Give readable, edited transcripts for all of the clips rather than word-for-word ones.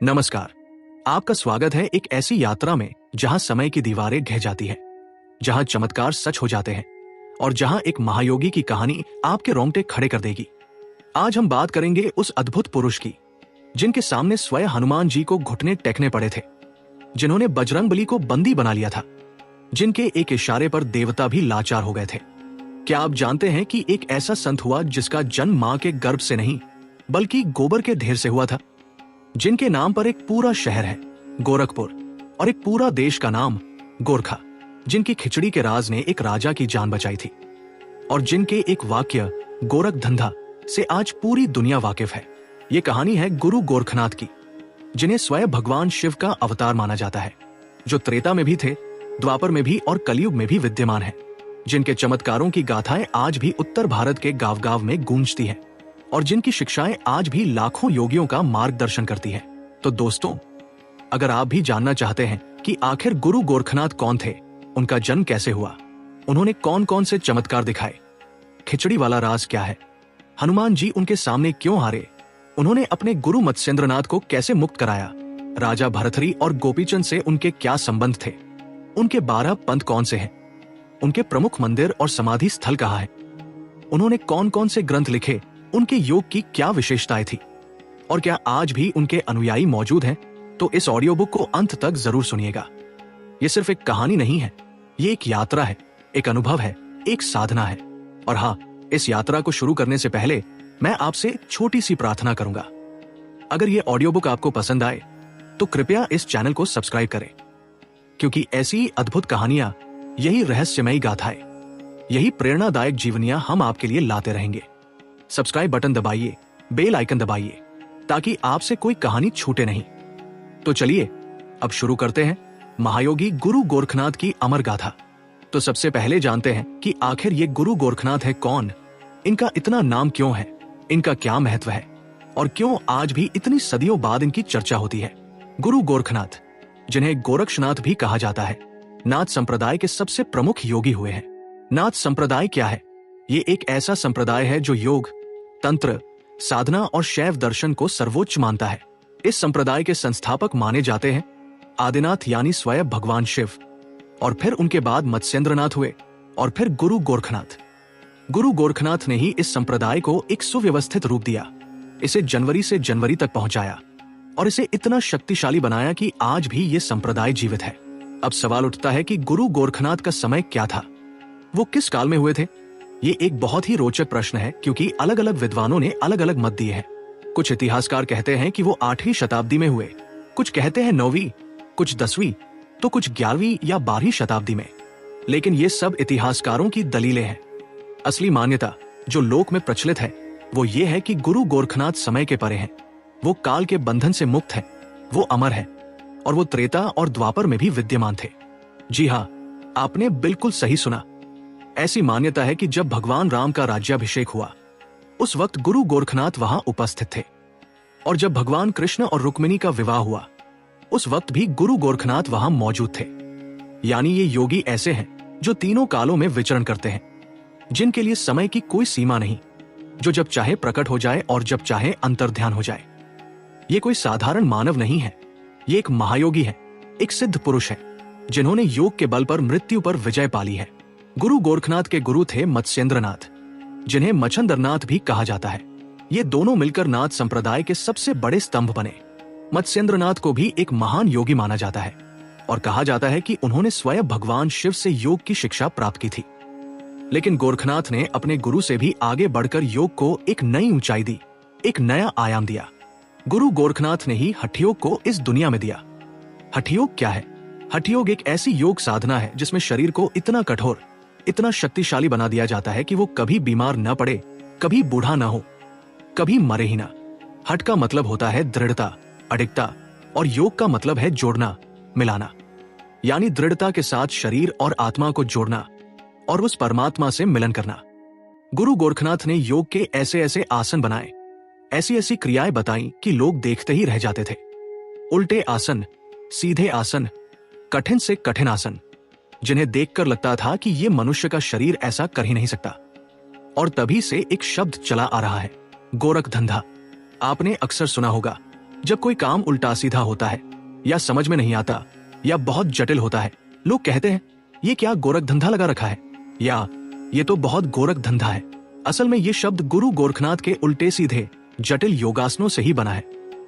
नमस्कार। आपका स्वागत है एक ऐसी यात्रा में जहां समय की दीवारें ढह जाती हैं, जहां चमत्कार सच हो जाते हैं और जहां एक महायोगी की कहानी आपके रोंगटे खड़े कर देगी। आज हम बात करेंगे उस अद्भुत पुरुष की जिनके सामने स्वयं हनुमान जी को घुटने टेकने पड़े थे, जिन्होंने बजरंगबली को बंदी बना लिया था, जिनके एक इशारे पर देवता भी लाचार हो गए थे। क्या आप जानते हैं कि एक ऐसा संत हुआ जिसका जन्म मां के गर्भ से नहीं बल्कि गोबर के ढेर से हुआ था, जिनके नाम पर एक पूरा शहर है गोरखपुर और एक पूरा देश का नाम गोरखा, जिनकी खिचड़ी के राज ने एक राजा की जान बचाई थी और जिनके एक वाक्य गोरख धंधा से आज पूरी दुनिया वाकिफ है। ये कहानी है गुरु गोरखनाथ की, जिन्हें स्वयं भगवान शिव का अवतार माना जाता है, जो त्रेता में भी थे, द्वापर में भी और कलयुग में भी विद्यमान है, जिनके चमत्कारों की गाथाएं आज भी उत्तर भारत के गांव-गांव में गूंजती हैं और जिनकी शिक्षाएं आज भी लाखों योगियों का मार्गदर्शन करती हैं। तो दोस्तों, अगर आप भी जानना चाहते हैं कि आखिर गुरु गोरखनाथ कौन थे, उनका जन्म कैसे हुआ, उन्होंने कौन कौन से चमत्कार दिखाए, खिचड़ी वाला राज क्या है, हनुमान जी उनके सामने क्यों हारे, उन्होंने अपने गुरु मत्स्येंद्रनाथ को कैसे मुक्त कराया, राजा भरथरी और गोपीचंद से उनके क्या संबंध थे, उनके 12 पंथ कौन से हैं, उनके प्रमुख मंदिर और समाधि स्थल कहाँ है, उन्होंने कौन कौन से ग्रंथ लिखे, उनके योग की क्या विशेषताएं थी और क्या आज भी उनके अनुयायी मौजूद हैं, तो इस ऑडियो बुक को अंत तक जरूर सुनिएगा। ये सिर्फ एक कहानी नहीं है, ये एक यात्रा है, एक अनुभव है, एक साधना है। और हाँ, इस यात्रा को शुरू करने से पहले मैं आपसे छोटी सी प्रार्थना करूंगा। अगर ये ऑडियो बुक आपको पसंद आए तो कृपया इस चैनल को सब्सक्राइब करें, क्योंकि ऐसी अद्भुत कहानियां, यही रहस्यमयी गाथाएं, यही प्रेरणादायक जीवनियां हम आपके लिए लाते रहेंगे। सब्सक्राइब बटन दबाइए, बेल आइकन दबाइए, ताकि आपसे कोई कहानी छूटे नहीं। तो चलिए अब शुरू करते हैं महायोगी गुरु गोरखनाथ की अमर गाथा। तो सबसे पहले जानते हैं कि आखिर ये गुरु गोरखनाथ है कौन, इनका इतना नाम क्यों है, इनका क्या महत्व है और क्यों आज भी इतनी सदियों बाद इनकी चर्चा होती है। गुरु गोरखनाथ, जिन्हें गोरक्षनाथ भी कहा जाता है, नाथ संप्रदाय के सबसे प्रमुख योगी हुए हैं। नाथ संप्रदाय क्या है? ये एक ऐसा संप्रदाय है जो योग, तंत्र, साधना और शैव दर्शन को सर्वोच्च मानता है। इस संप्रदाय के संस्थापक माने जाते हैं आदिनाथ यानी स्वयं भगवान शिव, और फिर उनके बाद मत्स्येंद्रनाथ हुए और फिर गुरु गोरखनाथ। गुरु गोरखनाथ ने ही इस संप्रदाय को एक सुव्यवस्थित रूप दिया, इसे जनवरी से जनवरी तक पहुंचाया और इसे इतना शक्तिशाली बनाया कि आज भी ये संप्रदाय जीवित है। अब सवाल उठता है कि गुरु गोरखनाथ का समय क्या था, वो किस काल में हुए थे? ये एक बहुत ही रोचक प्रश्न है, क्योंकि अलग अलग विद्वानों ने अलग अलग मत दिए हैं। कुछ इतिहासकार कहते हैं कि वो 8वीं शताब्दी में हुए, कुछ कहते हैं 9वीं, कुछ 10वीं, तो कुछ 11वीं या 12वीं शताब्दी में। लेकिन ये सब इतिहासकारों की दलीलें हैं। असली मान्यता जो लोक में प्रचलित है वो ये है कि गुरु गोरखनाथ समय के परे हैं, वो काल के बंधन से मुक्त है, वो अमर है और वो त्रेता और द्वापर में भी विद्यमान थे। जी हाँ, आपने बिल्कुल सही सुना। ऐसी मान्यता है कि जब भगवान राम का राज्याभिषेक हुआ, उस वक्त गुरु गोरखनाथ वहां उपस्थित थे, और जब भगवान कृष्ण और रुक्मिणी का विवाह हुआ, उस वक्त भी गुरु गोरखनाथ वहां मौजूद थे। यानी ये योगी ऐसे हैं जो तीनों कालों में विचरण करते हैं, जिनके लिए समय की कोई सीमा नहीं, जो जब चाहे प्रकट हो जाए और जब चाहे अंतर्ध्यान हो जाए। ये कोई साधारण मानव नहीं है, ये एक महायोगी है, एक सिद्ध पुरुष है, जिन्होंने योग के बल पर मृत्यु पर विजय पाली है। गुरु गोरखनाथ के गुरु थे मत्स्येंद्रनाथ, जिन्हें मच्छंदरनाथ भी कहा जाता है। ये दोनों मिलकर नाथ संप्रदाय के सबसे बड़े स्तंभ बने। मत्स्येंद्रनाथ को भी एक महान योगी माना जाता है और कहा जाता है कि उन्होंने स्वयं भगवान शिव से योग की शिक्षा प्राप्त की थी। लेकिन गोरखनाथ ने अपने गुरु से भी आगे बढ़कर योग को एक नई ऊंचाई दी, एक नया आयाम दिया। गुरु गोरखनाथ ने ही हठ योग को इस दुनिया में दिया। हठ योग क्या है? हठ योग एक ऐसी योग साधना है जिसमें शरीर को इतना कठोर, इतना शक्तिशाली बना दिया जाता है कि वो कभी बीमार न पड़े, कभी बूढ़ा न हो, कभी मरे ही ना। हठ का मतलब होता है दृढ़ता, अडिगता, और योग का मतलब है जोड़ना, मिलाना। यानी दृढ़ता के साथ शरीर और आत्मा को जोड़ना और उस परमात्मा से मिलन करना। गुरु गोरखनाथ ने योग के ऐसे ऐसे आसन बनाए, ऐसी ऐसी क्रियाएं बताई कि लोग देखते ही रह जाते थे। उल्टे आसन, सीधे आसन, कठिन से कठिन आसन, जिन्हें देखकर लगता था कि ये मनुष्य का शरीर ऐसा कर ही नहीं सकता। और तभी से एक शब्द चला आ रहा है, गोरख धंधा। आपने अक्सर सुना होगा, जब कोई काम उल्टा सीधा होता है या समझ में नहीं आता या बहुत जटिल होता है, लोग कहते हैं ये क्या गोरख धंधा लगा रखा है, या ये तो बहुत गोरख धंधा है। असल में ये शब्द गुरु गोरखनाथ के उल्टे सीधे जटिल योगासनों से ही बना है।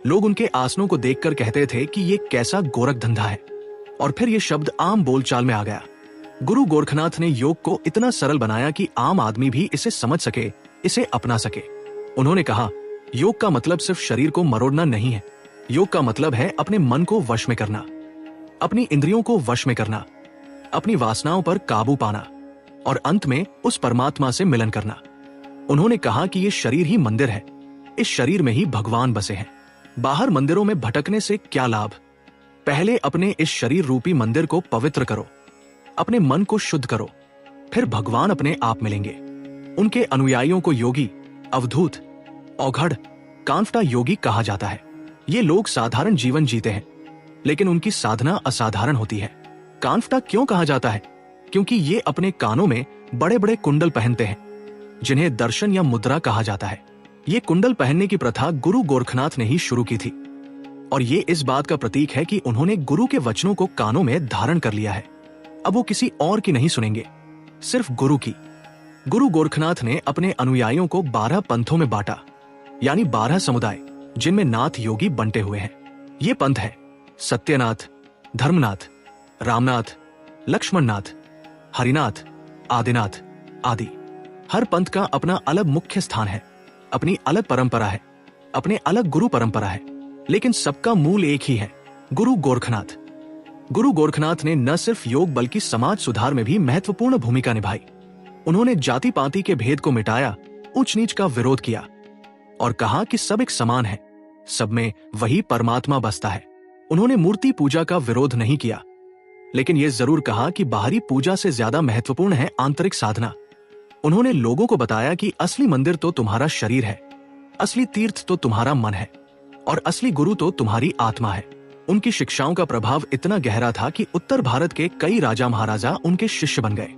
लोग उनके आसनों को देखकर कहते थे कि ये कैसा गोरख धंधा है, और फिर ये शब्द आम बोलचाल में आ गया। गुरु गोरखनाथ ने योग को इतना सरल बनाया कि आम आदमी भी इसे समझ सके, इसे अपना सके। उन्होंने कहा, योग का मतलब सिर्फ शरीर को मरोड़ना नहीं है। योग का मतलब है अपने मन को वश में करना, अपनी इंद्रियों को वश में करना, अपनी वासनाओं पर काबू पाना और अंत में उस परमात्मा से मिलन करना। उन्होंने कहा कि ये शरीर ही मंदिर है, इस शरीर में ही भगवान बसे हैं। बाहर मंदिरों में भटकने से क्या लाभ? पहले अपने इस शरीर रूपी मंदिर को पवित्र करो, अपने मन को शुद्ध करो, फिर भगवान अपने आप मिलेंगे। उनके अनुयायियों को योगी, अवधूत, औघड़, कांफटा योगी कहा जाता है। ये लोग साधारण जीवन जीते हैं, लेकिन उनकी साधना असाधारण होती है। कांफटा क्यों कहा जाता है? क्योंकि ये अपने कानों में बड़े बड़े कुंडल पहनते हैं, जिन्हें दर्शन या मुद्रा कहा जाता है। ये कुंडल पहनने की प्रथा गुरु गोरखनाथ ने ही शुरू की थी, और ये इस बात का प्रतीक है कि उन्होंने गुरु के वचनों को कानों में धारण कर लिया है। अब वो किसी और की नहीं सुनेंगे, सिर्फ गुरु की। गुरु गोरखनाथ ने अपने अनुयायियों को 12 पंथों में बांटा, यानी 12 समुदाय, जिनमें नाथ योगी बंटे हुए हैं। ये पंथ है सत्यनाथ, धर्मनाथ, रामनाथ, लक्ष्मणनाथ, हरिनाथ, आदिनाथ आदि। हर पंथ का अपना अलग मुख्य स्थान है, अपनी अलग परंपरा है, अपने अलग गुरु परंपरा है, लेकिन सबका मूल एक ही है, गुरु गोरखनाथ। गुरु गोरखनाथ ने न सिर्फ योग बल्कि समाज सुधार में भी महत्वपूर्ण भूमिका निभाई। उन्होंने जाति पाति के भेद को मिटाया, ऊंच नीच का विरोध किया और कहा कि सब एक समान है, सब में वही परमात्मा बसता है। उन्होंने मूर्ति पूजा का विरोध नहीं किया, लेकिन यह जरूर कहा कि बाहरी पूजा से ज्यादा महत्वपूर्ण है आंतरिक साधना। उन्होंने लोगों को बताया कि असली मंदिर तो तुम्हारा शरीर है, असली तीर्थ तो तुम्हारा मन है, और असली गुरु तो तुम्हारी आत्मा है। उनकी शिक्षाओं का प्रभाव इतना गहरा था कि उत्तर भारत के कई राजा महाराजा उनके शिष्य बन गए।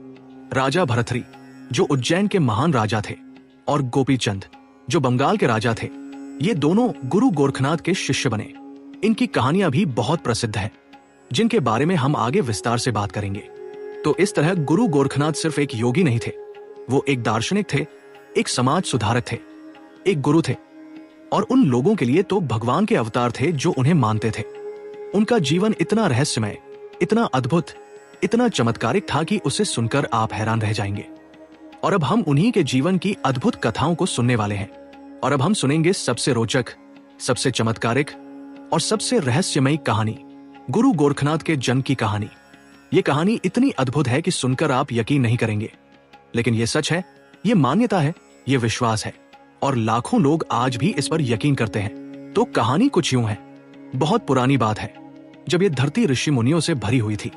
राजा भरथरी, जो उज्जैन के महान राजा थे, और गोपीचंद, जो बंगाल के राजा थे, ये दोनों गुरु गोरखनाथ के शिष्य बने। इनकी कहानियां भी बहुत प्रसिद्ध है, जिनके बारे में हम आगे विस्तार से बात करेंगे। तो इस तरह गुरु गोरखनाथ सिर्फ एक योगी नहीं थे, वो एक दार्शनिक थे, एक समाज सुधारक थे, एक गुरु थे, और उन लोगों के लिए तो भगवान के अवतार थे जो उन्हें मानते थे। उनका जीवन इतना रहस्यमय, इतना अद्भुत, इतना चमत्कारिक था कि उसे सुनकर आप हैरान रह जाएंगे। और अब हम उन्हीं के जीवन की अद्भुत कथाओं को सुनने वाले हैं। और अब हम सुनेंगे सबसे रोचक, सबसे चमत्कारिक और सबसे रहस्यमयी कहानी, गुरु गोरखनाथ के जन्म की कहानी। ये कहानी इतनी अद्भुत है कि सुनकर आप यकीन नहीं करेंगे, लेकिन ये सच है, ये मान्यता है, ये विश्वास है, और लाखों लोग आज भी इस पर यकीन करते हैं। तो कहानी कुछ यूं है। बहुत पुरानी बात है, जब ये धरती ऋषि मुनियों से भरी हुई थी,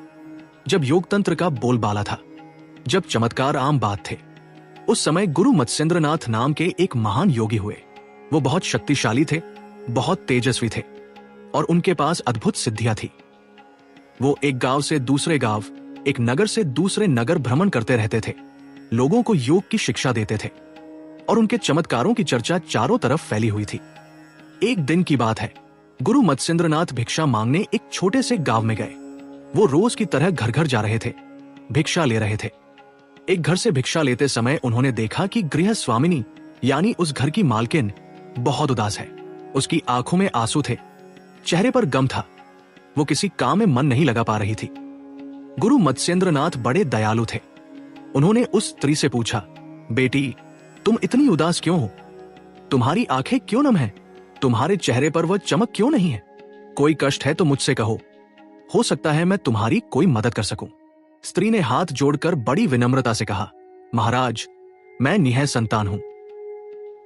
जब योग तंत्र का बोलबाला था, जब चमत्कार आम बात थे। उस समय गुरु मत्स्येंद्रनाथ नाम के एक महान योगी हुए। वो बहुत शक्तिशाली थे, बहुत तेजस्वी थे, और उनके पास अद्भुत सिद्धियां थी। वो एक गांव से दूसरे गांव, एक नगर से दूसरे नगर भ्रमण करते रहते थे, लोगों को योग की शिक्षा देते थे, और उनके चमत्कारों की चर्चा चारों तरफ फैली हुई थी। एक दिन की बात है, गुरु मत्स्येंद्रनाथ भिक्षा मांगने एक छोटे से गांव में गए। वो रोज की तरह घर घर जा रहे थे, भिक्षा ले रहे थे। एक घर से भिक्षा लेते समय उन्होंने देखा कि गृह स्वामिनी, यानी उस घर की मालकिन, बहुत उदास है। उसकी आंखों में आंसू थे, चेहरे पर गम था, वो किसी काम में मन नहीं लगा पा रही थी। गुरु मत्स्येंद्रनाथ बड़े दयालु थे। उन्होंने उस स्त्री से पूछा, बेटी, तुम इतनी उदास क्यों हो? तुम्हारी आंखें क्यों नम हैं? तुम्हारे चेहरे पर वह चमक क्यों नहीं है? कोई कष्ट है तो मुझसे कहो, हो सकता है मैं तुम्हारी कोई मदद कर सकूं। स्त्री ने हाथ जोड़कर बड़ी विनम्रता से कहा, महाराज, मैं निः संतान हूं,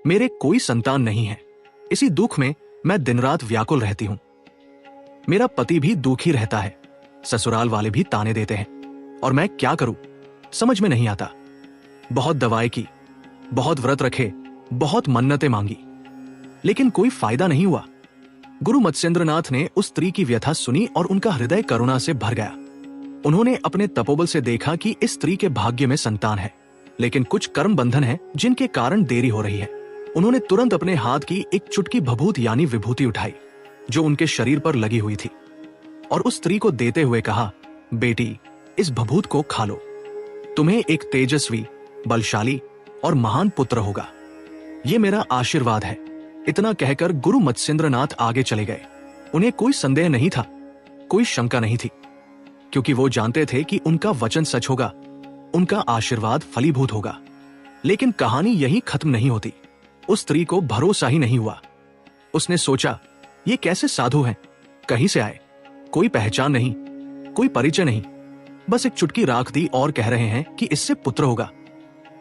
मेरे कोई संतान नहीं है। इसी दुख में मैं दिन रात व्याकुल रहती हूं। मेरा पति भी दुखी रहता है, ससुराल वाले भी ताने देते हैं, और मैं क्या करूं समझ में नहीं आता। बहुत दवाएं की, बहुत व्रत रखे, बहुत मन्नतें मांगी, लेकिन कोई फायदा नहीं हुआ। गुरु मत्स्येंद्रनाथ ने उस स्त्री की व्यथा सुनी और उनका हृदय करुणा से भर गया। उन्होंने अपने तपोबल से देखा कि इस स्त्री के भाग्य में संतान है, लेकिन कुछ कर्म बंधन है जिनके कारण देरी हो रही है। उन्होंने तुरंत अपने हाथ की एक चुटकी भभूत यानी विभूति उठाई जो उनके शरीर पर लगी हुई थी, और उस स्त्री को देते हुए कहा, बेटी, इस भभूत को खा लो। तुम्हें एक तेजस्वी, बलशाली और महान पुत्र होगा। ये मेरा आशीर्वाद है। इतना कहकर गुरु मत्स्येंद्रनाथ आगे चले गए। उन्हें कोई संदेह नहीं था, कोई शंका नहीं थी, क्योंकि वो जानते थे कि उनका वचन सच होगा, उनका आशीर्वाद फलीभूत होगा। लेकिन कहानी यही खत्म नहीं होती। उस स्त्री को भरोसा ही नहीं हुआ। उसने सोचा, ये कैसे साधु हैं, कहीं से आए, कोई पहचान नहीं, कोई परिचय नहीं, बस एक चुटकी राख दी और कह रहे हैं कि इससे पुत्र होगा।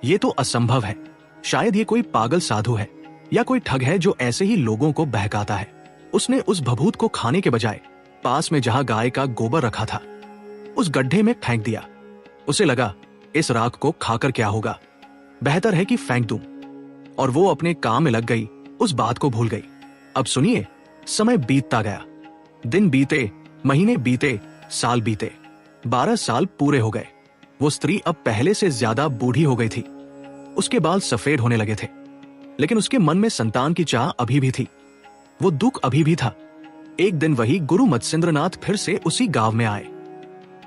ये तो असंभव है। शायद ये कोई पागल साधु है या कोई ठग है जो ऐसे ही लोगों को बहकाता है। उसने उस भभूत को खाने के बजाय पास में जहां गाय का गोबर रखा था, उस गड्ढे में फेंक दिया। उसे लगा, इस राख को खाकर क्या होगा, बेहतर है कि फेंक दूं। और वो अपने काम में लग गई, उस बात को भूल गई। अब सुनिए, समय बीतता गया। दिन बीते, महीने बीते, साल बीते। 12 साल पूरे हो गए। वो स्त्री अब पहले से ज्यादा बूढ़ी हो गई थी। उसके बाल सफेद होने लगे थे, लेकिन उसके मन में संतान की चाह अभी भी थी। वो दुख अभी भी था। एक दिन वही गुरु मत्स्येंद्रनाथ फिर से उसी गांव में आए।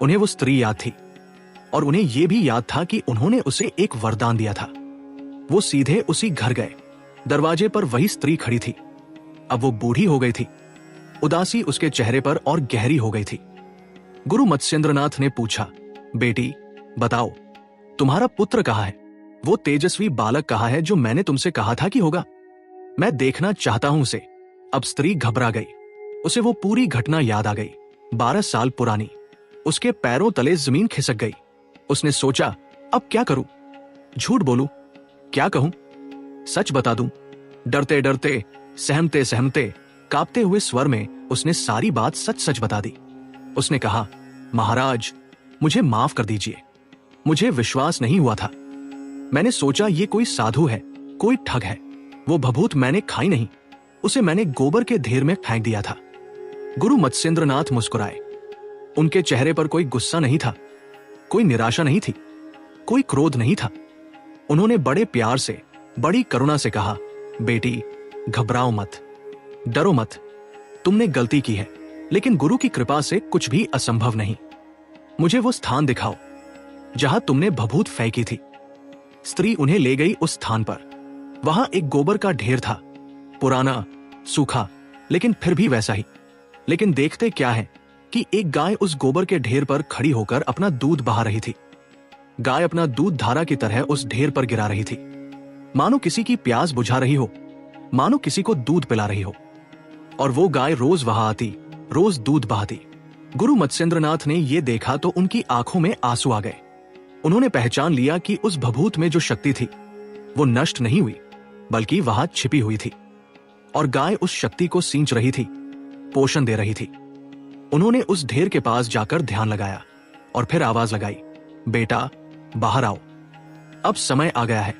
उन्हें वो स्त्री याद थी, और उन्हें यह भी याद था कि उन्होंने उसे एक वरदान दिया था। वो सीधे उसी घर गए। दरवाजे पर वही स्त्री खड़ी थी। अब वो बूढ़ी हो गई थी। उदासी उसके चेहरे पर और गहरी हो गई थी। गुरु मत्स्येंद्रनाथ ने पूछा, बेटी, बताओ, तुम्हारा पुत्र कहाँ है? वो तेजस्वी बालक कहाँ है जो मैंने तुमसे कहा था कि होगा? मैं देखना चाहता हूं उसे। अब स्त्री घबरा गई। उसे वो पूरी घटना याद आ गई, 12 साल पुरानी। उसके पैरों तले जमीन खिसक गई। उसने सोचा, अब क्या करूं? झूठ बोलूं? क्या कहूं? सच बता दूं? डरते डरते, सहमते सहमते, कांपते हुए स्वर में उसने सारी बात सच सच बता दी। उसने कहा, महाराज, मुझे माफ कर दीजिए। मुझे विश्वास नहीं हुआ था। मैंने सोचा ये कोई साधु है, कोई ठग है। वो भभूत मैंने खाई नहीं, उसे मैंने गोबर के ढेर में फेंक दिया था। गुरु मत्स्येंद्रनाथ मुस्कुराए। उनके चेहरे पर कोई गुस्सा नहीं था, कोई निराशा नहीं थी, कोई क्रोध नहीं था। उन्होंने बड़े प्यार से, बड़ी करुणा से कहा, बेटी, घबराओ मत, डरो मत। तुमने गलती की है, लेकिन गुरु की कृपा से कुछ भी असंभव नहीं। मुझे वो स्थान दिखाओ जहां तुमने भभूत फेंकी थी। स्त्री उन्हें ले गई उस स्थान पर। वहां एक गोबर का ढेर था, पुराना, सूखा, लेकिन फिर भी वैसा ही। लेकिन देखते क्या है कि एक गाय उस गोबर के ढेर पर खड़ी होकर अपना दूध बहा रही थी। गाय अपना दूध धारा की तरह उस ढेर पर गिरा रही थी, मानो किसी की प्यास बुझा रही हो, मानो किसी को दूध पिला रही हो। और वो गाय रोज वहां आती, रोज दूध बहाती। गुरु मत्स्येंद्रनाथ ने ये देखा तो उनकी आंखों में आंसू आ गए। उन्होंने पहचान लिया कि उस भभूत में जो शक्ति थी वो नष्ट नहीं हुई, बल्कि वहां छिपी हुई थी, और गाय उस शक्ति को सींच रही थी, पोषण दे रही थी। उन्होंने उस ढेर के पास जाकर ध्यान लगाया और फिर आवाज लगाई, बेटा, बाहर आओ। अब समय आ गया है,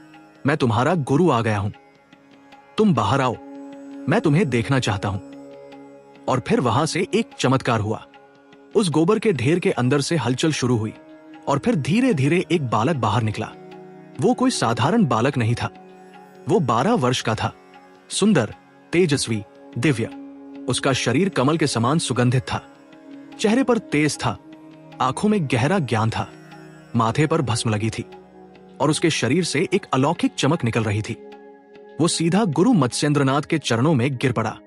मैं तुम्हारा गुरु आ गया हूं। तुम बाहर आओ, मैं तुम्हें देखना चाहता हूं। और फिर वहां से एक चमत्कार हुआ। उस गोबर के ढेर के अंदर से हलचल शुरू हुई, और फिर धीरे धीरे एक बालक बाहर निकला। वो कोई साधारण बालक नहीं था। वो 12 वर्ष का था, सुंदर, तेजस्वी, दिव्य। उसका शरीर कमल के समान सुगंधित था। चेहरे पर तेज था, आंखों में गहरा ज्ञान था, माथे पर भस्म लगी थी, और उसके शरीर से एक अलौकिक चमक निकल रही थी। वो सीधा गुरु मत्स्येंद्रनाथ के चरणों में गिर पड़ा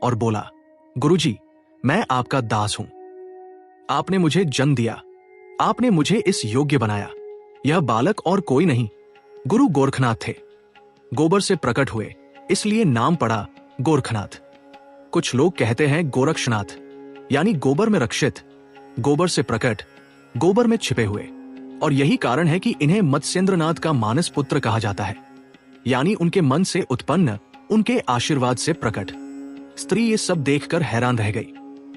और बोला, गुरुजी, मैं आपका दास हूं। आपने मुझे जन्म दिया, आपने मुझे इस योग्य बनाया। यह बालक और कोई नहीं, गुरु गोरखनाथ थे। गोबर से प्रकट हुए, इसलिए नाम पड़ा गोरखनाथ। कुछ लोग कहते हैं गोरक्षनाथ, यानी गोबर में रक्षित, गोबर से प्रकट, गोबर में छिपे हुए। और यही कारण है कि इन्हें मत्स्येंद्रनाथ का मानस पुत्र कहा जाता है, यानी उनके मन से उत्पन्न, उनके आशीर्वाद से प्रकट। स्त्री ये सब देखकर हैरान रह गई।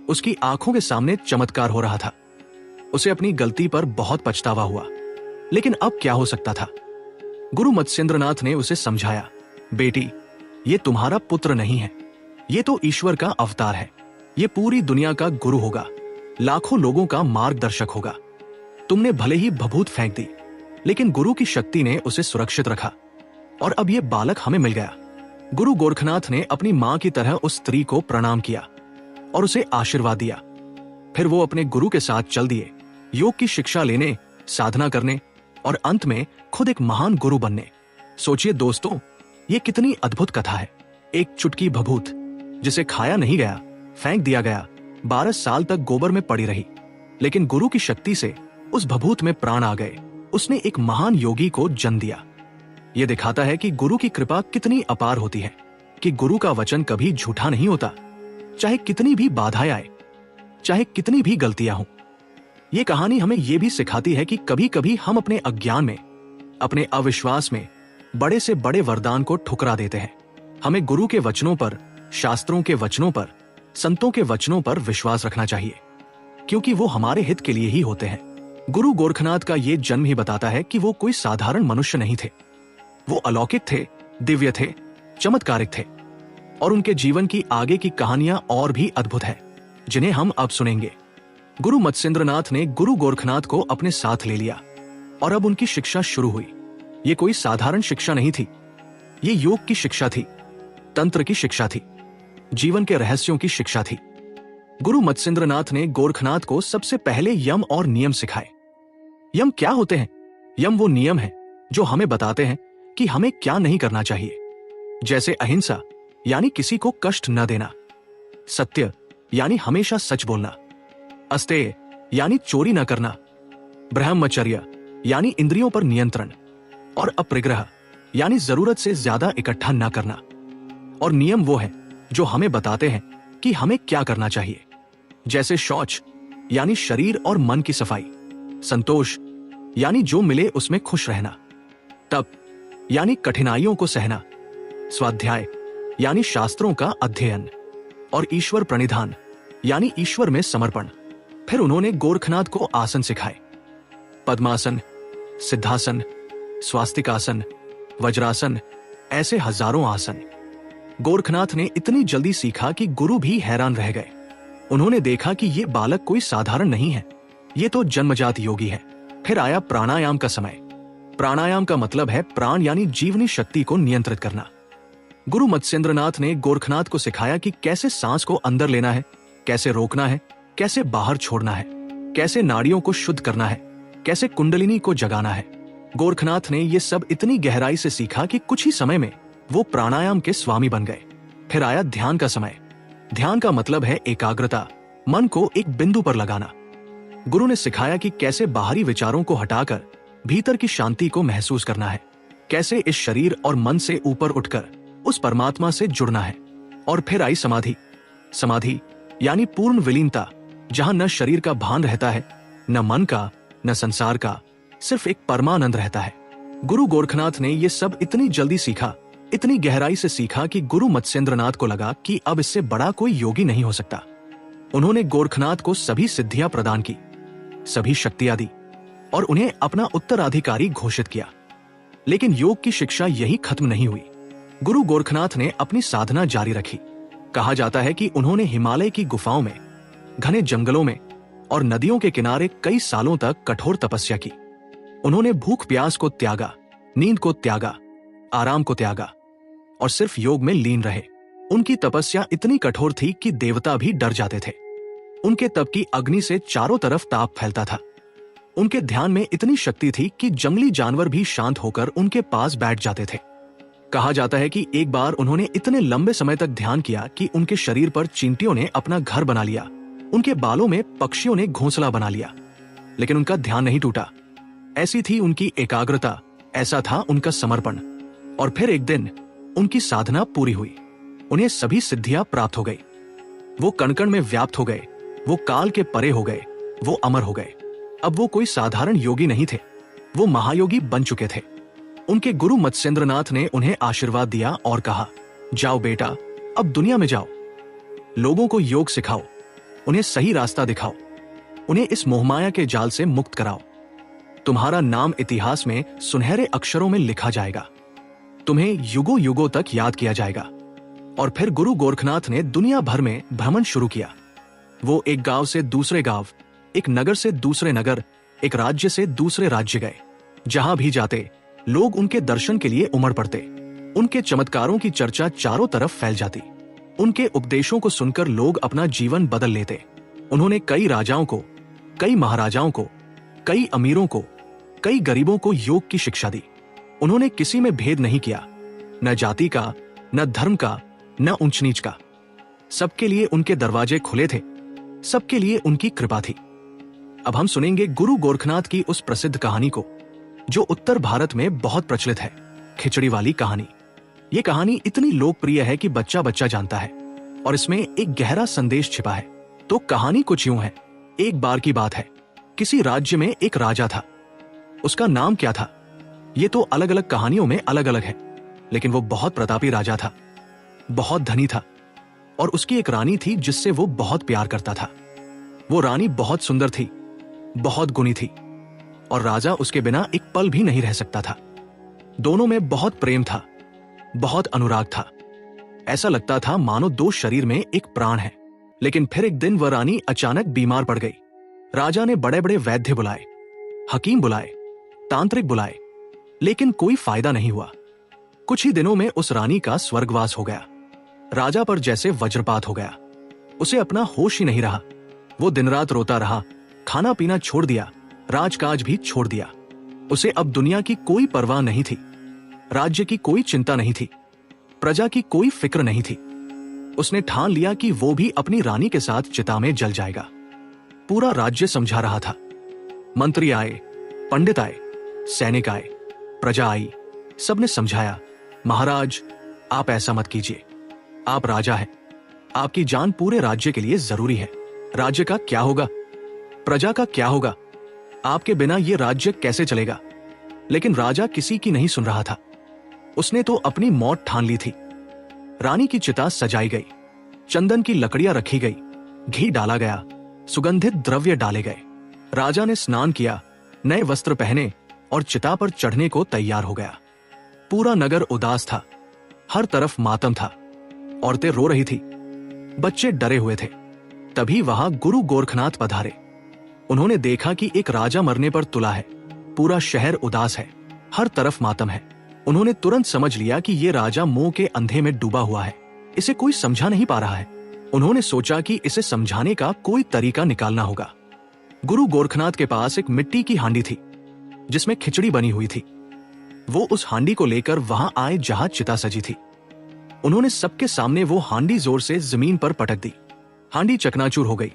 उसकी आंखों के सामने चमत्कार हो रहा था। उसे अपनी गलती पर बहुत पछतावा हुआ, लेकिन अब क्या हो सकता था? गुरु मत्स्येंद्रनाथ ने उसे समझाया, बेटी, ये तुम्हारा पुत्र नहीं है, ये तो ईश्वर का अवतार है। ये पूरी दुनिया का गुरु होगा, लाखों लोगों का मार्गदर्शक होगा। तुमने भले ही भभूत फेंक दी, लेकिन गुरु की शक्ति ने उसे सुरक्षित रखा, और अब ये बालक हमें मिल गया। गुरु गोरखनाथ ने अपनी मां की तरह उस स्त्री को प्रणाम किया। और उसे आशीर्वाद दिया। फिर वो अपने गुरु के साथ चल दिए, योग की शिक्षा लेने, साधना करने और अंत में खुद एक महान गुरु बनने। सोचिए दोस्तों, ये कितनी अद्भुत कथा है। एक चुटकी भभूत जिसे खाया नहीं गया, फेंक दिया गया, 12 साल तक गोबर में पड़ी रही, लेकिन गुरु की शक्ति से उस भभूत में प्राण आ गए। उसने एक महान योगी को जन्म दिया। यह दिखाता है कि गुरु की कृपा कितनी अपार होती है, कि गुरु का वचन कभी झूठा नहीं होता, चाहे कितनी भी बाधाएं आए, चाहे कितनी भी गलतियां हों। यह कहानी हमें यह भी सिखाती है कि कभी कभी हम अपने अज्ञान में, अपने अविश्वास में बड़े से बड़े वरदान को ठुकरा देते हैं। हमें गुरु के वचनों पर, शास्त्रों के वचनों पर, संतों के वचनों पर विश्वास रखना चाहिए, क्योंकि वो हमारे हित के लिए ही होते हैं। गुरु गोरखनाथ का ये जन्म ही बताता है कि वो कोई साधारण मनुष्य नहीं थे। वो अलौकिक थे, दिव्य थे, चमत्कारिक थे, और उनके जीवन की आगे की कहानियां और भी अद्भुत है, जिन्हें हम अब सुनेंगे। गुरु मत्स्येंद्रनाथ ने गुरु गोरखनाथ को अपने साथ ले लिया और अब उनकी शिक्षा शुरू हुई। ये कोई साधारण शिक्षा नहीं थी, ये योग की शिक्षा थी, तंत्र की शिक्षा थी, जीवन के रहस्यों की शिक्षा थी। गुरु मत्स्येंद्रनाथ ने गोरखनाथ को सबसे पहले यम और नियम सिखाए। यम क्या होते हैं? यम वो नियम है जो हमें बताते हैं कि हमें क्या नहीं करना चाहिए, जैसे अहिंसा यानी किसी को कष्ट न देना, सत्य यानी हमेशा सच बोलना, अस्तेय यानी चोरी न करना, ब्रह्मचर्य यानी इंद्रियों पर नियंत्रण, और अपरिग्रह यानी जरूरत से ज्यादा इकट्ठा न करना। और नियम वो है जो हमें बताते हैं कि हमें क्या करना चाहिए, जैसे शौच यानी शरीर और मन की सफाई, संतोष यानी जो मिले उसमें खुश रहना, तप यानी कठिनाइयों को सहना, स्वाध्याय यानी शास्त्रों का अध्ययन, और ईश्वर प्रणिधान यानी ईश्वर में समर्पण। फिर उन्होंने गोरखनाथ को आसन सिखाए, पद्मासन, सिद्धासन, स्वास्तिकासन, वज्रासन, ऐसे हजारों आसन। गोरखनाथ ने इतनी जल्दी सीखा कि गुरु भी हैरान रह गए। उन्होंने देखा कि ये बालक कोई साधारण नहीं है, ये तो जन्मजात योगी है। फिर आया प्राणायाम का समय। प्राणायाम का मतलब है प्राण यानी जीवनी शक्ति को नियंत्रित करना। गुरु मत्स्येंद्रनाथ ने गोरखनाथ को सिखाया कि कैसे सांस को अंदर लेना है, कैसे रोकना है, कैसे बाहर छोड़ना है, कैसे नाड़ियों को शुद्ध करना है, कैसे कुंडलिनी को जगाना है। गोरखनाथ ने ये सब इतनी गहराई से सीखा कि कुछ ही समय में वो प्राणायाम के स्वामी बन गए। फिर आया ध्यान का समय। ध्यान का मतलब है एकाग्रता, मन को एक बिंदु पर लगाना। गुरु ने सिखाया कि कैसे बाहरी विचारों को हटाकर भीतर की शांति को महसूस करना है, कैसे इस शरीर और मन से ऊपर उठकर उस परमात्मा से जुड़ना है। और फिर आई समाधि। समाधि यानी पूर्ण विलीनता, जहां न शरीर का भान रहता है, न मन का, न संसार का, सिर्फ एक परमानंद रहता है। गुरु गोरखनाथ ने ये सब इतनी जल्दी सीखा, इतनी गहराई से सीखा कि गुरु मत्स्येंद्रनाथ को लगा कि अब इससे बड़ा कोई योगी नहीं हो सकता। उन्होंने गोरखनाथ को सभी सिद्धियां प्रदान की, सभी शक्तियां दी और उन्हें अपना उत्तराधिकारी घोषित किया। लेकिन योग की शिक्षा यही खत्म नहीं हुई। गुरु गोरखनाथ ने अपनी साधना जारी रखी। कहा जाता है कि उन्होंने हिमालय की गुफाओं में, घने जंगलों में और नदियों के किनारे कई सालों तक कठोर तपस्या की। उन्होंने भूख प्यास को त्यागा, नींद को त्यागा, आराम को त्यागा और सिर्फ योग में लीन रहे। उनकी तपस्या इतनी कठोर थी कि देवता भी डर जाते थे। उनके तप की अग्नि से चारों तरफ ताप फैलता था। उनके ध्यान में इतनी शक्ति थी कि जंगली जानवर भी शांत होकर उनके पास बैठ जाते थे। कहा जाता है कि एक बार उन्होंने इतने लंबे समय तक ध्यान किया कि उनके शरीर पर चींटियों ने अपना घर बना लिया, उनके बालों में पक्षियों ने घोंसला बना लिया, लेकिन उनका ध्यान नहीं टूटा। ऐसी थी उनकी एकाग्रता, ऐसा था उनका समर्पण। और फिर एक दिन उनकी साधना पूरी हुई। उन्हें सभी सिद्धियां प्राप्त हो गई। वो कण-कण में व्याप्त हो गए, वो काल के परे हो गए, वो अमर हो गए। अब वो कोई साधारण योगी नहीं थे, वो महायोगी बन चुके थे। उनके गुरु मत्स्येंद्रनाथ ने उन्हें आशीर्वाद दिया और कहा, जाओ बेटा, अब दुनिया में जाओ, लोगों को योग सिखाओ, उन्हें सही रास्ता दिखाओ, उन्हें इस मोहमाया के जाल से मुक्त कराओ। तुम्हारा नाम इतिहास में सुनहरे अक्षरों में लिखा जाएगा, तुम्हें युगों युगों तक याद किया जाएगा। और फिर गुरु गोरखनाथ ने दुनिया भर में भ्रमण शुरू किया। वो एक गांव से दूसरे गांव, एक नगर से दूसरे नगर, एक राज्य से दूसरे राज्य गए। जहां भी जाते लोग उनके दर्शन के लिए उमड़ पड़ते। उनके चमत्कारों की चर्चा चारों तरफ फैल जाती। उनके उपदेशों को सुनकर लोग अपना जीवन बदल लेते। उन्होंने कई राजाओं को, कई महाराजाओं को, कई अमीरों को, कई गरीबों को योग की शिक्षा दी। उन्होंने किसी में भेद नहीं किया, न जाति का, न धर्म का, न ऊंच नीच का। सबके लिए उनके दरवाजे खुले थे, सबके लिए उनकी कृपा थी। अब हम सुनेंगे गुरु गोरखनाथ की उस प्रसिद्ध कहानी को जो उत्तर भारत में बहुत प्रचलित है, खिचड़ी वाली कहानी। ये कहानी इतनी लोकप्रिय है कि बच्चा बच्चा जानता है और इसमें एक गहरा संदेश छिपा है। तो कहानी कुछ यूं है। एक बार की बात है, किसी राज्य में एक राजा था। उसका नाम क्या था ये तो अलग अलग कहानियों में अलग अलग है, लेकिन वो बहुत प्रतापी राजा था, बहुत धनी था और उसकी एक रानी थी जिससे वो बहुत प्यार करता था। वो रानी बहुत सुंदर थी, बहुत गुणी थी और राजा उसके बिना एक पल भी नहीं रह सकता था। दोनों में बहुत प्रेम था, बहुत अनुराग था। ऐसा लगता था मानो दो शरीर में एक प्राण है। लेकिन फिर एक दिन वह रानी अचानक बीमार पड़ गई। राजा ने बड़े बड़े वैद्य बुलाए, हकीम बुलाए, तांत्रिक बुलाए, लेकिन कोई फायदा नहीं हुआ। कुछ ही दिनों में उस रानी का स्वर्गवास हो गया। राजा पर जैसे वज्रपात हो गया। उसे अपना होश ही नहीं रहा। वो दिन रात रोता रहा, खाना पीना छोड़ दिया, राजकाज भी छोड़ दिया। उसे अब दुनिया की कोई परवाह नहीं थी, राज्य की कोई चिंता नहीं थी, प्रजा की कोई फिक्र नहीं थी। उसने ठान लिया कि वो भी अपनी रानी के साथ चिता में जल जाएगा। पूरा राज्य समझा रहा था। मंत्री आए, पंडित आए, सैनिक आए, प्रजा आई, सबने समझाया, महाराज आप ऐसा मत कीजिए, आप राजा हैं, आपकी जान पूरे राज्य के लिए जरूरी है। राज्य का क्या होगा, प्रजा का क्या होगा, आपके बिना ये राज्य कैसे चलेगा। लेकिन राजा किसी की नहीं सुन रहा था। उसने तो अपनी मौत ठान ली थी। रानी की चिता सजाई गई, चंदन की लकड़ियां रखी गई, घी डाला गया, सुगंधित द्रव्य डाले गए। राजा ने स्नान किया, नए वस्त्र पहने और चिता पर चढ़ने को तैयार हो गया। पूरा नगर उदास था, हर तरफ मातम था। औरतें रो रही थी, बच्चे डरे हुए थे। तभी वहां गुरु गोरखनाथ पधारे। उन्होंने देखा कि एक राजा मरने पर तुला है, पूरा शहर उदास है, हर तरफ मातम है। उन्होंने तुरंत समझ लिया कि ये राजा मोह के अंधे में डूबा हुआ है, इसे कोई समझा नहीं पा रहा है। उन्होंने सोचा कि इसे समझाने का कोई तरीका निकालना होगा। गुरु गोरखनाथ के पास एक मिट्टी की हांडी थी जिसमें खिचड़ी बनी हुई थी। वो उस हांडी को लेकर वहां आए जहां चिता सजी थी। उन्होंने सबके सामने वो हांडी जोर से जमीन पर पटक दी। हांडी चकनाचूर हो गई,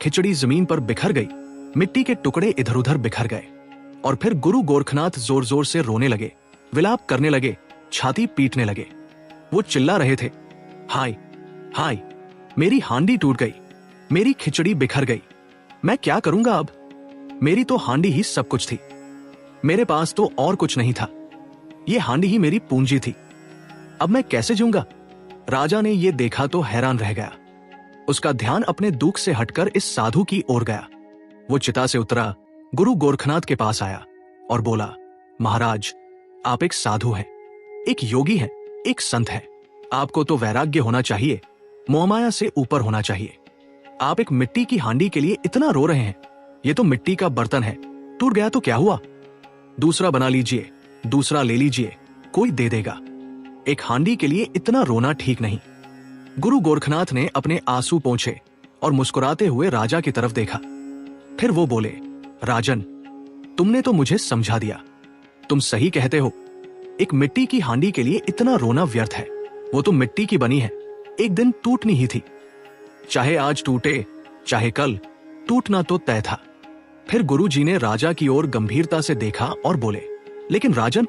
खिचड़ी जमीन पर बिखर गई, मिट्टी के टुकड़े इधर उधर बिखर गए। और फिर गुरु गोरखनाथ जोर जोर से रोने लगे, विलाप करने लगे, छाती पीटने लगे। वो चिल्ला रहे थे, हाय हाय, मेरी हांडी टूट गई, मेरी खिचड़ी बिखर गई, मैं क्या करूंगा अब। मेरी तो हांडी ही सब कुछ थी, मेरे पास तो और कुछ नहीं था, ये हांडी ही मेरी पूंजी थी, अब मैं कैसे जीऊंगा। राजा ने ये देखा तो हैरान रह गया। उसका ध्यान अपने दुख से हटकर इस साधु की ओर गया। वो चिता से उतरा, गुरु गोरखनाथ के पास आया और बोला, महाराज आप एक साधु हैं, एक योगी हैं, एक संत हैं। आपको तो वैराग्य होना चाहिए, मोहमाया से ऊपर होना चाहिए। आप एक मिट्टी की हांडी के लिए इतना रो रहे हैं। ये तो मिट्टी का बर्तन है, टूट गया तो क्या हुआ, दूसरा बना लीजिए, दूसरा ले लीजिए, कोई दे देगा। एक हांडी के लिए इतना रोना ठीक नहीं। गुरु गोरखनाथ ने अपने आंसू पोंछे और मुस्कुराते हुए राजा की तरफ देखा। फिर वो बोले, राजन तुमने तो मुझे समझा दिया, तुम सही कहते हो। एक मिट्टी की हांडी के लिए इतना रोना व्यर्थ है। वो तो मिट्टी की बनी है, एक दिन टूटनी ही थी। चाहे आज टूटे चाहे कल, टूटना तो तय था। फिर गुरुजी ने राजा की ओर गंभीरता से देखा और बोले, लेकिन राजन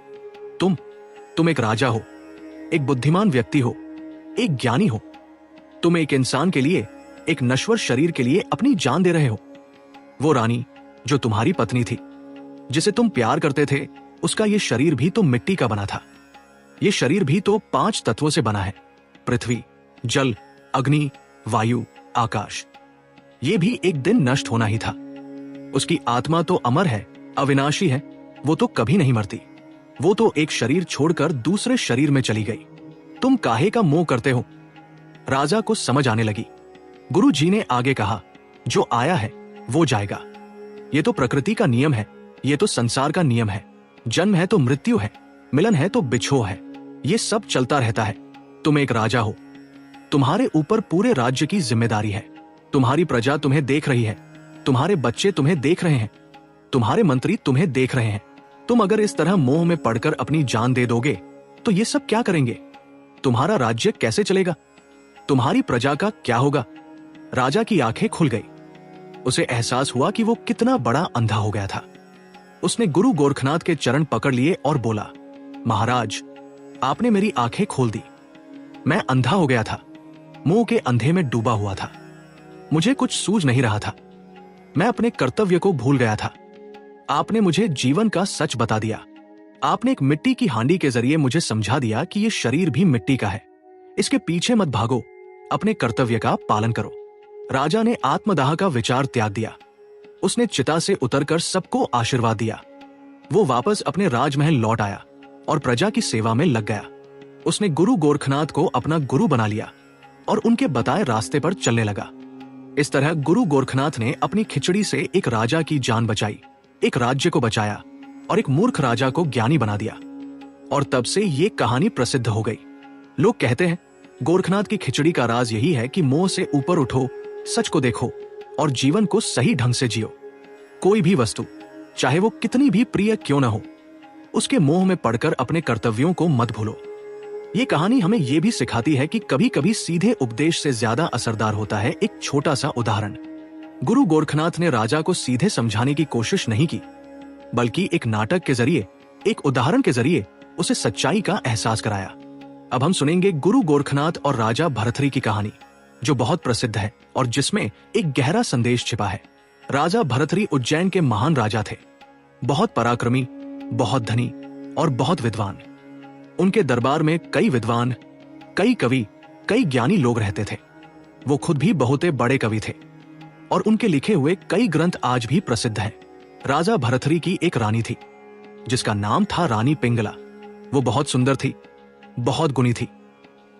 तुम एक राजा हो, एक बुद्धिमान व्यक्ति हो, एक ज्ञानी हो। तुम एक इंसान के लिए, एक नश्वर शरीर के लिए अपनी जान दे रहे हो। वो रानी जो तुम्हारी पत्नी थी, जिसे तुम प्यार करते थे, उसका ये शरीर भी तो मिट्टी का बना था। ये शरीर भी तो 5 तत्वों से बना है, पृथ्वी, जल, अग्नि, वायु, आकाश। ये भी एक दिन नष्ट होना ही था। उसकी आत्मा तो अमर है, अविनाशी है, वो तो कभी नहीं मरती। वो तो एक शरीर छोड़कर दूसरे शरीर में चली गई। तुम काहे का मोह करते हो। राजा को समझ आने लगी। गुरु जी ने आगे कहा, जो आया है वो जाएगा। ये तो प्रकृति का नियम है, ये तो संसार का नियम है। जन्म है तो मृत्यु है, मिलन है तो बिछोह है, ये सब चलता रहता है। तुम एक राजा हो, तुम्हारे ऊपर पूरे राज्य की जिम्मेदारी है। तुम्हारी प्रजा तुम्हें देख रही है, तुम्हारे बच्चे तुम्हें देख रहे हैं, तुम्हारे मंत्री तुम्हें देख रहे हैं। तुम अगर इस तरह मोह में पड़कर अपनी जान दे दोगे तो ये सब क्या करेंगे? तुम्हारा राज्य कैसे चलेगा? तुम्हारी प्रजा का क्या होगा? राजा की आंखें खुल गई। उसे एहसास हुआ कि वो कितना बड़ा अंधा हो गया था। उसने गुरु गोरखनाथ के चरण पकड़ लिए और बोला, महाराज, आपने मेरी आंखें खोल दी। मैं अंधा हो गया था, मोह के अंधे में डूबा हुआ था। मुझे कुछ सूझ नहीं रहा था। मैं अपने कर्तव्य को भूल गया था। आपने मुझे जीवन का सच बता दिया। आपने एक मिट्टी की हांडी के जरिए मुझे समझा दिया कि ये शरीर भी मिट्टी का है। इसके पीछे मत भागो, अपने कर्तव्य का पालन करो। राजा ने आत्मदाह का विचार त्याग दिया। उसने चिता से उतरकर सबको आशीर्वाद दिया। वो वापस अपने राजमहल लौट आया और प्रजा की सेवा में लग गया। उसने गुरु गोरखनाथ को अपना गुरु बना लिया और उनके बताए रास्ते पर चलने लगा। इस तरह गुरु गोरखनाथ ने अपनी खिचड़ी से एक राजा की जान बचाई, एक राज्य को बचाया और एक मूर्ख राजा को ज्ञानी बना दिया। और तब से ये कहानी प्रसिद्ध हो गई। लोग कहते हैं गोरखनाथ की खिचड़ी का राज यही है कि मोह से ऊपर उठो, सच को देखो और जीवन को सही ढंग से जियो। कोई भी वस्तु, चाहे वो कितनी भी प्रिय क्यों न हो, उसके मोह में पड़कर अपने कर्तव्यों को मत भूलो। ये कहानी हमें यह भी सिखाती है कि कभी कभी सीधे उपदेश से ज्यादा असरदार होता है एक छोटा सा उदाहरण। गुरु गोरखनाथ ने राजा को सीधे समझाने की कोशिश नहीं की, बल्कि एक नाटक के जरिए, एक उदाहरण के जरिए उसे सच्चाई का एहसास कराया। अब हम सुनेंगे गुरु गोरखनाथ और राजा भरथरी की कहानी, जो बहुत प्रसिद्ध है और जिसमें एक गहरा संदेश छिपा है। राजा भरथरी उज्जैन के महान राजा थे, बहुत पराक्रमी, बहुत धनी और बहुत विद्वान। उनके दरबार में कई विद्वान, कई कवि, कई ज्ञानी लोग रहते थे। वो खुद भी बहुते बड़े कवि थे और उनके लिखे हुए कई ग्रंथ आज भी प्रसिद्ध हैं। राजा भरथरी की एक रानी थी जिसका नाम था रानी पिंगला। वो बहुत सुंदर थी, बहुत गुणी थी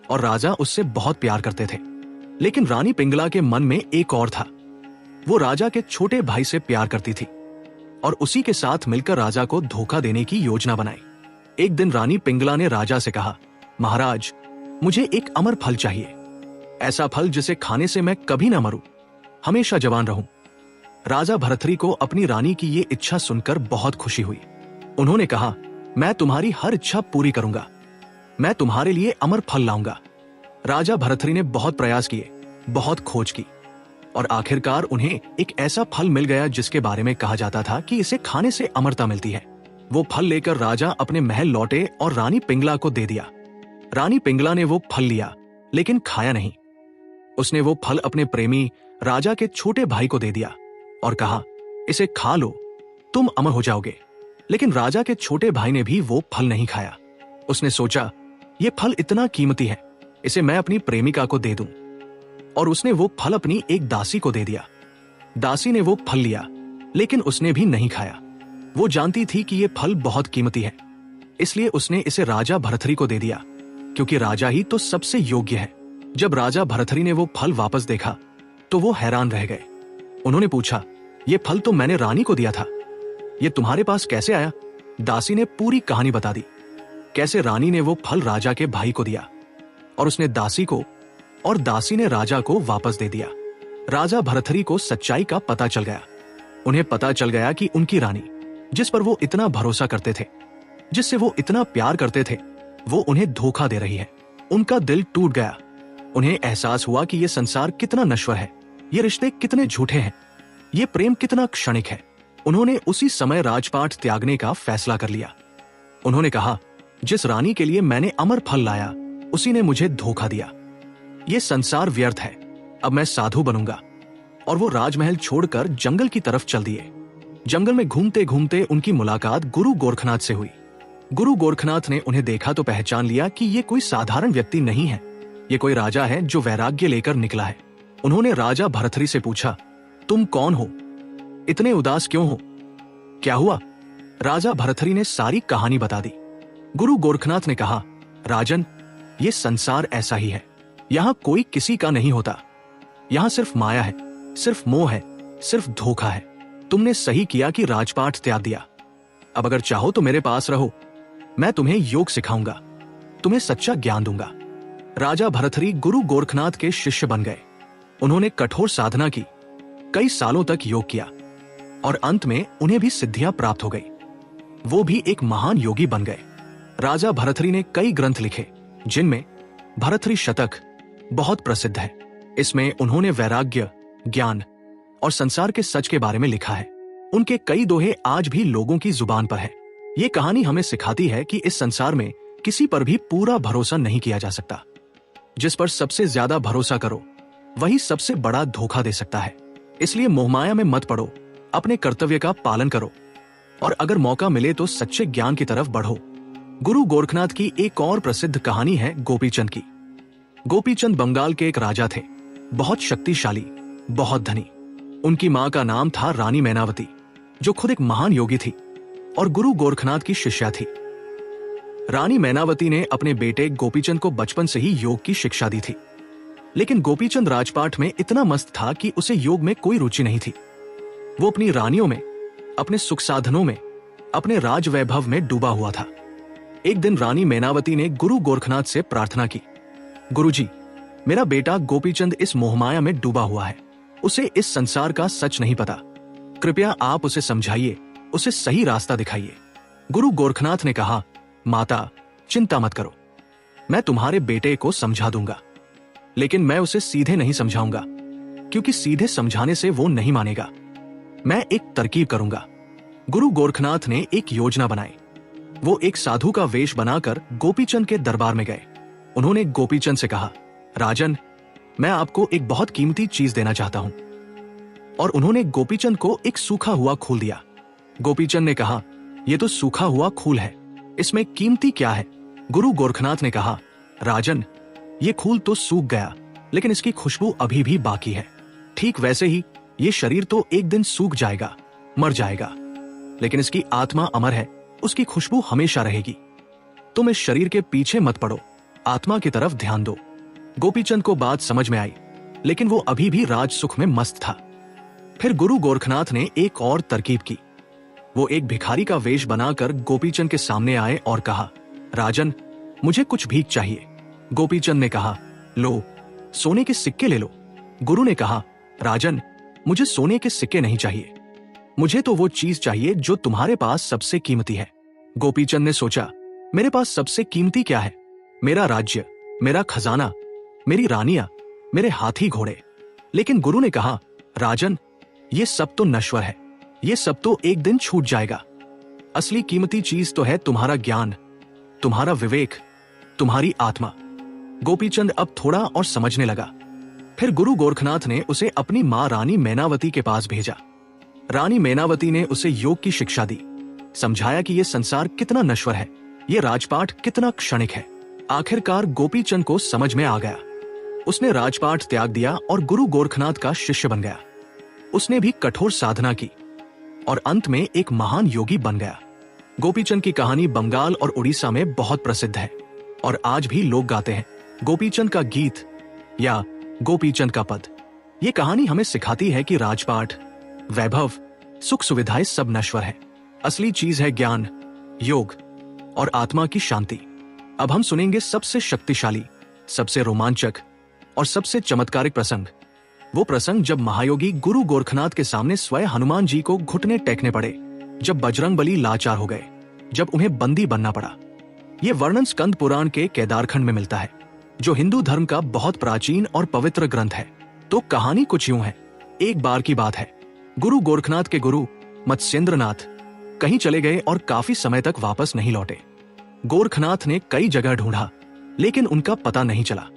और राजा उससे बहुत प्यार करते थे। लेकिन रानी पिंगला के मन में एक और था। वो राजा के छोटे भाई से प्यार करती थी और उसी के साथ मिलकर राजा को धोखा देने की योजना बनाई। एक दिन रानी पिंगला ने राजा से कहा, महाराज, मुझे एक अमर फल चाहिए, ऐसा फल जिसे खाने से मैं कभी ना मरूं, हमेशा जवान रहूं। राजा भरथरी को अपनी रानी की ये इच्छा सुनकर बहुत खुशी हुई। उन्होंने कहा, मैं तुम्हारी हर इच्छा पूरी करूंगा, मैं तुम्हारे लिए अमर फल लाऊंगा। राजा भरथरी ने बहुत प्रयास किए, बहुत खोज की और आखिरकार उन्हें एक ऐसा फल मिल गया जिसके बारे में कहा जाता था कि इसे खाने से अमरता मिलती है। वो फल लेकर राजा अपने महल लौटे और रानी पिंगला को दे दिया। रानी पिंगला ने वो फल लिया लेकिन खाया नहीं। उसने वो फल अपने प्रेमी राजा के छोटे भाई को दे दिया और कहा, इसे खा लो, तुम अमर हो जाओगे। लेकिन राजा के छोटे भाई ने भी वो फल नहीं खाया। उसने सोचा, ये फल इतना कीमती है, इसे मैं अपनी प्रेमिका को दे दूं। और उसने वो फल अपनी एक दासी को दे दिया। दासी ने वो फल लिया लेकिन उसने भी नहीं खाया। वो जानती थी कि ये फल बहुत कीमती है, इसलिए उसने इसे राजा भरथरी को दे दिया, क्योंकि राजा ही तो सबसे योग्य है। जब राजा भरथरी ने वो फल वापस देखा तो वो हैरान रह गए। उन्होंने पूछा, ये फल तो मैंने रानी को दिया था, ये तुम्हारे पास कैसे आया? दासी ने पूरी कहानी बता दी, कैसे रानी ने वो फल राजा के भाई को दिया और उसने दासी को, और दासी ने राजा को वापस दे दिया। राजा भरथरी को सच्चाई का पता चल गया। उन्हें पता चल गया कि उनकी रानी, जिस पर वो इतना भरोसा करते थे, जिससे वो इतना प्यार करते थे, वो उन्हें धोखा दे रही है। उनका दिल टूट गया। उन्हें एहसास हुआ कि ये संसार कितना नश्वर है, ये रिश्ते कितने झूठे हैं, ये प्रेम कितना क्षणिक है। उन्होंने उसी समय राजपाट त्यागने का फैसला कर लिया। उन्होंने कहा, जिस रानी के लिए मैंने अमर फल लाया, उसी ने मुझे धोखा दिया। ये संसार व्यर्थ है, अब मैं साधु बनूंगा। और वो राजमहल छोड़कर जंगल की तरफ चल दिए। जंगल में घूमते घूमते उनकी मुलाकात गुरु गोरखनाथ से हुई। गुरु गोरखनाथ ने उन्हें देखा तो पहचान लिया कि ये कोई साधारण व्यक्ति नहीं है, ये कोई राजा है जो वैराग्य लेकर निकला है। उन्होंने राजा भरथरी से पूछा, तुम कौन हो? इतने उदास क्यों हो? क्या हुआ? राजा भरथरी ने सारी कहानी बता दी। गुरु गोरखनाथ ने कहा, राजन, ये संसार ऐसा ही है, यहाँ कोई किसी का नहीं होता। यहाँ सिर्फ माया है, सिर्फ मोह है, सिर्फ धोखा है। तुमने सही किया कि राजपाट त्याग दिया। अब अगर चाहो तो मेरे पास रहो, मैं तुम्हें योग सिखाऊंगा, तुम्हें सच्चा ज्ञान दूंगा। राजा भरथरी गुरु गोरखनाथ के शिष्य बन गए। उन्होंने कठोर साधना की, कई सालों तक योग किया और अंत में उन्हें भी सिद्धियां प्राप्त हो गई। वो भी एक महान योगी बन गए। राजा भरथरी ने कई ग्रंथ लिखे, जिनमें भरथरी शतक बहुत प्रसिद्ध है। इसमें उन्होंने वैराग्य, ज्ञान और संसार के सच के बारे में लिखा है। उनके कई दोहे आज भी लोगों की जुबान पर है। ये कहानी हमें सिखाती है कि इस संसार में किसी पर भी पूरा भरोसा नहीं किया जा सकता। जिस पर सबसे ज्यादा भरोसा करो, वही सबसे बड़ा धोखा दे सकता है। इसलिए मोहमाया में मत पड़ो, अपने कर्तव्य का पालन करो और अगर मौका मिले तो सच्चे ज्ञान की तरफ बढ़ो। गुरु गोरखनाथ की एक और प्रसिद्ध कहानी है गोपीचंद की। गोपीचंद बंगाल के एक राजा थे, बहुत शक्तिशाली, बहुत धनी। उनकी मां का नाम था रानी मैनावती, जो खुद एक महान योगी थी और गुरु गोरखनाथ की शिष्या थी। रानी मैनावती ने अपने बेटे गोपीचंद को बचपन से ही योग की शिक्षा दी थी, लेकिन गोपीचंद राजपाट में इतना मस्त था कि उसे योग में कोई रुचि नहीं थी। वो अपनी रानियों में, अपने सुख साधनों में, अपने राज वैभव में डूबा हुआ था। एक दिन रानी मैनावती ने गुरु गोरखनाथ से प्रार्थना की, गुरुजी, मेरा बेटा गोपीचंद इस मोहमाया में डूबा हुआ है। उसे इस संसार का सच नहीं पता। कृपया आप उसे समझाइए, उसे सही रास्ता दिखाइए। गुरु गोरखनाथ ने कहा, माता, चिंता मत करो, मैं तुम्हारे बेटे को समझा दूंगा, लेकिन मैं उसे सीधे नहीं समझाऊंगा, क्योंकि सीधे समझाने से वो नहीं मानेगा। मैं एक तरकीब करूंगा। गुरु गोरखनाथ ने एक योजना बनाई। वो एक साधु का वेश बनाकर गोपीचंद के दरबार में गए। उन्होंने गोपीचंद से कहा, राजन, मैं आपको एक बहुत कीमती चीज देना चाहता हूं। और उन्होंने गोपीचंद को एक सूखा हुआ खूल दिया। गोपीचंद ने कहा, यह तो सूखा हुआ खूल है, इसमें कीमती क्या है? गुरु गोरखनाथ ने कहा, राजन, ये खूल तो सूख गया, लेकिन इसकी खुशबू अभी भी बाकी है। ठीक वैसे ही ये शरीर तो एक दिन सूख जाएगा, मर जाएगा, लेकिन इसकी आत्मा अमर है, उसकी खुशबू हमेशा रहेगी। तुम इस शरीर के पीछे मत पड़ो, आत्मा की तरफ ध्यान दो। गोपीचंद को बात समझ में आई, लेकिन वो अभी भी राज सुख में मस्त था। फिर गुरु गोरखनाथ ने एक और तरकीब की। वो एक भिखारी का वेश बनाकर गोपीचंद के सामने आए और कहा, राजन, मुझे कुछ भीख चाहिए। गोपीचंद ने कहा, लो, सोने के सिक्के ले लो। गुरु ने कहा, राजन, मुझे सोने के सिक्के नहीं चाहिए, मुझे तो वो चीज चाहिए जो तुम्हारे पास सबसे कीमती है। गोपीचंद ने सोचा, मेरे पास सबसे कीमती क्या है? मेरा राज्य, मेरा खजाना, मेरी रानियां, मेरे हाथी घोड़े। लेकिन गुरु ने कहा, राजन, ये सब तो नश्वर है, ये सब तो एक दिन छूट जाएगा। असली कीमती चीज तो है तुम्हारा ज्ञान, तुम्हारा विवेक, तुम्हारी आत्मा। गोपीचंद अब थोड़ा और समझने लगा। फिर गुरु गोरखनाथ ने उसे अपनी मां रानी मैनावती के पास भेजा। रानी मैनावती ने उसे योग की शिक्षा दी, समझाया कि यह संसार कितना नश्वर है, ये राजपाट कितना क्षणिक है। आखिरकार गोपीचंद को समझ में आ गया। उसने राजपाट त्याग दिया और गुरु गोरखनाथ का शिष्य बन गया। उसने भी कठोर साधना की और अंत में एक महान योगी बन गया। गोपीचंद की कहानी बंगाल और उड़ीसा में बहुत प्रसिद्ध है और आज भी लोग गाते हैं गोपीचंद का गीत या गोपीचंद का पद। ये कहानी हमें सिखाती है कि राजपाट, वैभव, सुख सुविधाएं सब नश्वर है। असली चीज है ज्ञान, योग और आत्मा की शांति। अब हम सुनेंगे सबसे शक्तिशाली, सबसे रोमांचक और सबसे चमत्कारिक प्रसंग। वो प्रसंग जब महायोगी गुरु गोरखनाथ के सामने स्वयं हनुमान जी को घुटने टेकने पड़े, जब बजरंगबली लाचार हो गए, जब उन्हें बंदी बनना पड़ा। ये वर्णन स्कंद पुराण के केदारखंड में मिलता है, जो हिंदू धर्म का बहुत प्राचीन और पवित्र ग्रंथ है। तो कहानी कुछ यूं है। एक बार की बात है, गुरु गोरखनाथ के गुरु मत्स्येंद्रनाथ कहीं चले गए और काफी समय तक वापस नहीं लौटे। गोरखनाथ ने कई जगह ढूंढा, लेकिन उनका पता नहीं चला।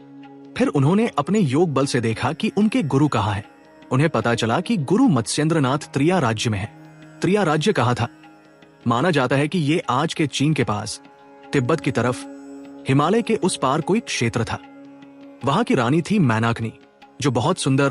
फिर उन्होंने अपने योग बल से देखा कि उनके गुरु कहाँ हैं। उन्हें पता चला कि गुरु मत्स्येंद्रनाथ त्रिया राज्य में है। त्रिया राज्य कहा था? माना जाता है कि ये आज के चीन के पास, तिब्बत की तरफ, हिमालय के उस पार कोई क्षेत्र था। वहां की रानी थी मैनाकनी, जो बहुत सुंदर,